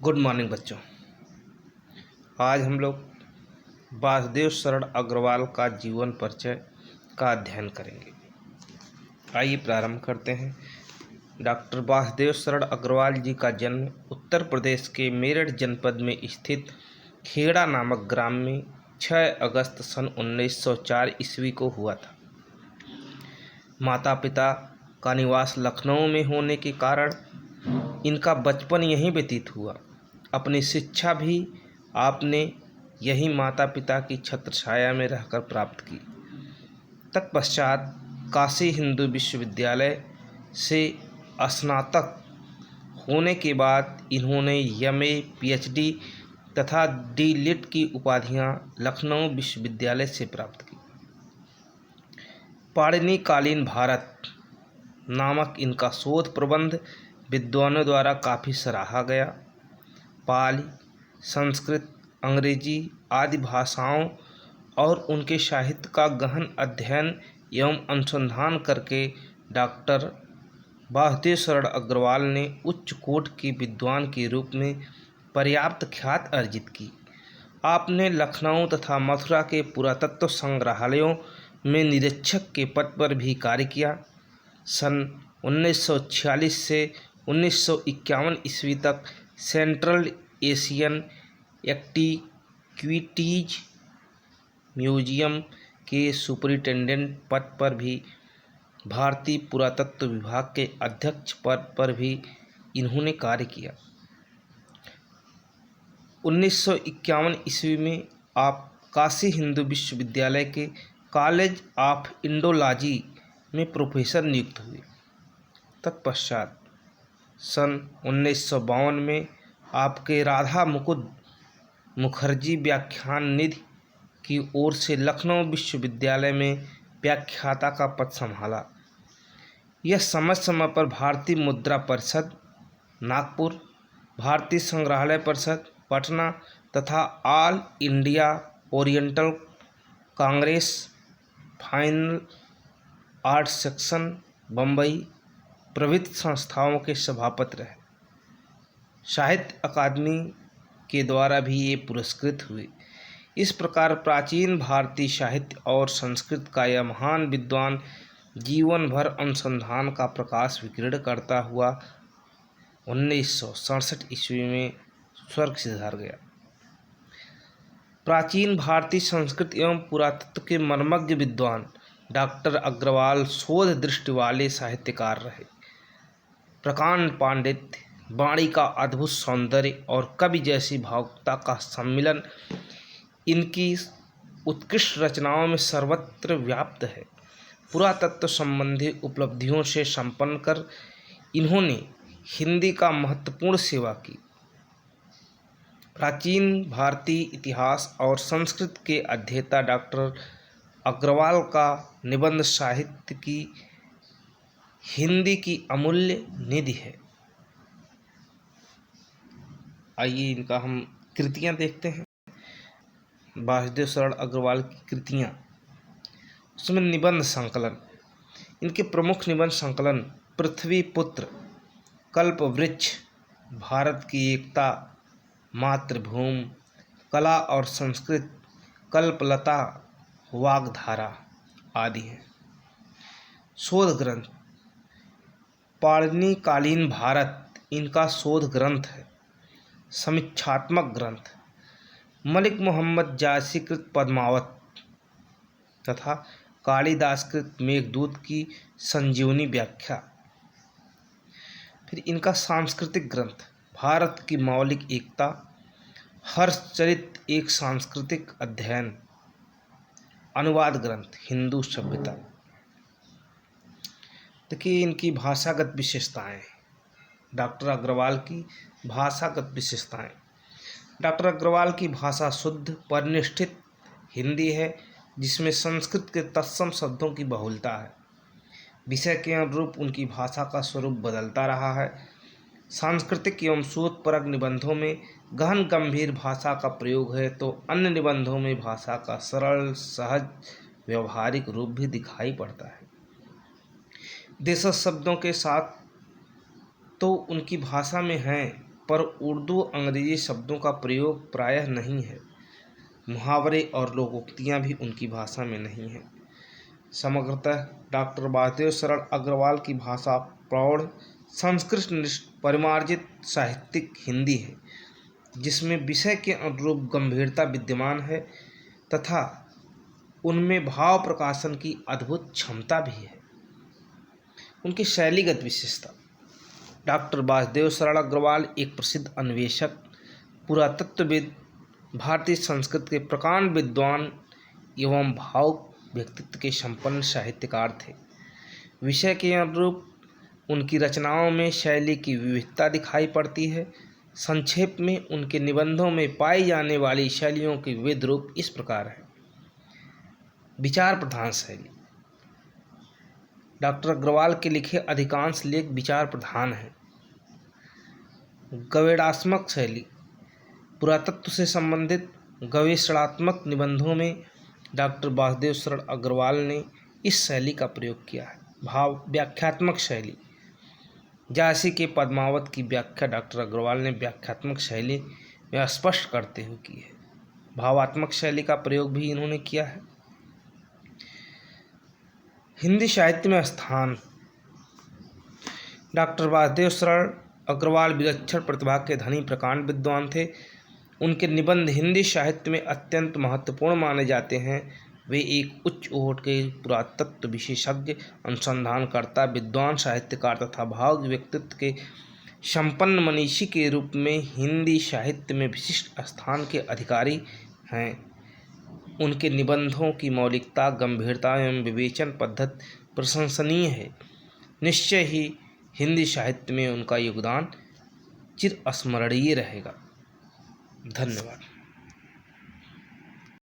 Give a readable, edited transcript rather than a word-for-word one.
Good morning बच्चों। आज हम लोग वासुदेव शरण अग्रवाल का जीवन परिचय का अध्ययन करेंगे। आइए प्रारंभ करते हैं। डॉक्टर वासुदेव शरण अग्रवाल जी का जन्म उत्तर प्रदेश के मेरठ जनपद में स्थित खेड़ा नामक ग्राम में 6 अगस्त सन 1904 ईस्वी को हुआ था। माता पिता का निवास लखनऊ में होने के कारण इनका बचपन यहीं व्यतीत हुआ। अपनी शिक्षा भी आपने यही माता पिता की छत्रछाया में रहकर प्राप्त की। तत्पश्चात काशी हिंदू विश्वविद्यालय से स्नातक होने के बाद इन्होंने एमए, पीएचडी तथा डी.लिट की उपाधियां लखनऊ विश्वविद्यालय से प्राप्त की। पाणिनिकालीन भारत नामक इनका शोध प्रबंध विद्वानों द्वारा काफ़ी सराहा गया। पाली, संस्कृत, अंग्रेजी आदि भाषाओं और उनके साहित्य का गहन अध्ययन एवं अनुसंधान करके डॉक्टर वासुदेव शरण अग्रवाल ने उच्च कोटि के विद्वान के रूप में पर्याप्त ख्याति अर्जित की। आपने लखनऊ तथा मथुरा के पुरातत्व संग्रहालयों में निरीक्षक के पद पर भी कार्य किया। सन 1946 से 1951 ईस्वी तक सेंट्रल एशियन एंटीक्विटीज म्यूजियम के सुपरिटेंडेंट पद पर भी, भारतीय पुरातत्व विभाग के अध्यक्ष पद पर भी इन्होंने कार्य किया। 1951 ईस्वी में आप काशी हिंदू विश्वविद्यालय के कॉलेज ऑफ इंडोलॉजी में प्रोफेसर नियुक्त हुए। तत्पश्चात सन 1952 में आपके राधा मुकुंद मुखर्जी व्याख्यान निधि की ओर से लखनऊ विश्वविद्यालय में व्याख्याता का पद संभाला। यह समय समय पर भारतीय मुद्रा परिषद नागपुर, भारतीय संग्रहालय परिषद पटना तथा all India oriental Congress fine art section Bombay प्रभृति संस्थाओं के सभापति रहे। साहित्य अकादमी के द्वारा भी ये पुरस्कृत हुए। इस प्रकार प्राचीन भारतीय साहित्य और संस्कृत का यह महान विद्वान जीवन भर अनुसंधान का प्रकाश विकीर्ण करता हुआ 1967 ईस्वी में स्वर्ग सिधार गया। प्राचीन भारतीय संस्कृत एवं पुरातत्व के मर्मज्ञ विद्वान डॉक्टर अग्रवाल शोध दृष्टि वाले साहित्यकार रहे। प्रकांड पांडित्य, वाणी का अद्भुत सौंदर्य और कवि जैसी भावुकता का सम्मिलन इनकी उत्कृष्ट रचनाओं में सर्वत्र व्याप्त है। पुरातत्व संबंधी उपलब्धियों से संपन्न कर इन्होंने हिंदी का महत्वपूर्ण सेवा की। प्राचीन भारतीय इतिहास और संस्कृत के अध्येता डॉक्टर अग्रवाल का निबंध साहित्य की हिंदी की अमूल्य निधि है। आइए इनका हम कृतियां देखते हैं। वासुदेव शरण अग्रवाल की कृतियां, उसमें निबंध संकलन, इनके प्रमुख निबंध संकलन पृथ्वी पुत्र, कल्पवृक्ष, भारत की एकता, मातृभूमि, कला और संस्कृत, कल्पलता, वाग्धारा आदि हैं। शोध ग्रंथ पाणिनिकालीन भारत इनका शोध ग्रंथ है। समीक्षात्मक ग्रंथ मलिक मोहम्मद जायसीकृत पद्मावत तथा कालिदासकृत मेघदूत की संजीवनी व्याख्या। फिर इनका सांस्कृतिक ग्रंथ भारत की मौलिक एकता, हर्षचरित एक सांस्कृतिक अध्ययन। अनुवाद ग्रंथ हिंदू सभ्यता। देखिए इनकी भाषागत विशेषताएं, डॉक्टर अग्रवाल की भाषागत विशेषताएं। डॉक्टर अग्रवाल की भाषा शुद्ध परिनिष्ठित हिंदी है, जिसमें संस्कृत के तत्सम शब्दों की बहुलता है। विषय के अनुरूप उनकी भाषा का स्वरूप बदलता रहा है। सांस्कृतिक एवं शोधपरक निबंधों में गहन गंभीर भाषा का प्रयोग है, तो अन्य निबंधों में भाषा का सरल सहज व्यवहारिक रूप भी दिखाई पड़ता है। देशज शब्दों के साथ तो उनकी भाषा में हैं, पर उर्दू अंग्रेजी शब्दों का प्रयोग प्रायः नहीं है। मुहावरे और लोकोक्तियाँ भी उनकी भाषा में नहीं हैं। समग्रतः डॉक्टर वासुदेव शरण अग्रवाल की भाषा प्रौढ़ संस्कृतनिष्ठ परिमार्जित साहित्यिक हिंदी है, जिसमें विषय के अनुरूप गंभीरता विद्यमान है तथा उनमें भाव प्रकाशन की अद्भुत क्षमता भी है। उनकी शैलीगत विशेषता। डॉक्टर वासुदेव शरण अग्रवाल एक प्रसिद्ध अन्वेषक, पुरातत्वविद, भारतीय संस्कृत के प्रकांड विद्वान एवं भावुक व्यक्तित्व के संपन्न साहित्यकार थे। विषय के अनुरूप उनकी रचनाओं में शैली की विविधता दिखाई पड़ती है। संक्षेप में उनके निबंधों में पाई जाने वाली शैलियों के विविध रूप इस प्रकार हैं। विचार प्रधान शैली। डॉक्टर अग्रवाल के लिखे अधिकांश लेख विचार प्रधान हैं। गवेषणात्मक शैली। पुरातत्व से संबंधित गवेषणात्मक निबंधों में डॉक्टर वासुदेव शरण अग्रवाल ने इस शैली का प्रयोग किया है। भाव व्याख्यात्मक शैली। झांसी के पद्मावत की व्याख्या डॉक्टर अग्रवाल ने व्याख्यात्मक शैली में स्पष्ट करते हुए की है। भावात्मक शैली का प्रयोग भी इन्होंने किया है। हिंदी साहित्य में स्थान। डॉक्टर वासुदेव शरण अग्रवाल विलक्षण प्रतिभा के धनी प्रकांड विद्वान थे। उनके निबंध हिंदी साहित्य में अत्यंत महत्वपूर्ण माने जाते हैं। वे एक उच्च कोटि के पुरातत्व विशेषज्ञ, अनुसंधानकर्ता, विद्वान साहित्यकार तथा भावुक व्यक्तित्व के संपन्न मनीषी के रूप में हिंदी साहित्य में विशिष्ट स्थान के अधिकारी हैं। उनके निबंधों की मौलिकता, गंभीरता एवं विवेचन पद्धति प्रशंसनीय है। निश्चय ही हिंदी साहित्य में उनका योगदान चिरस्मरणीय रहेगा। धन्यवाद।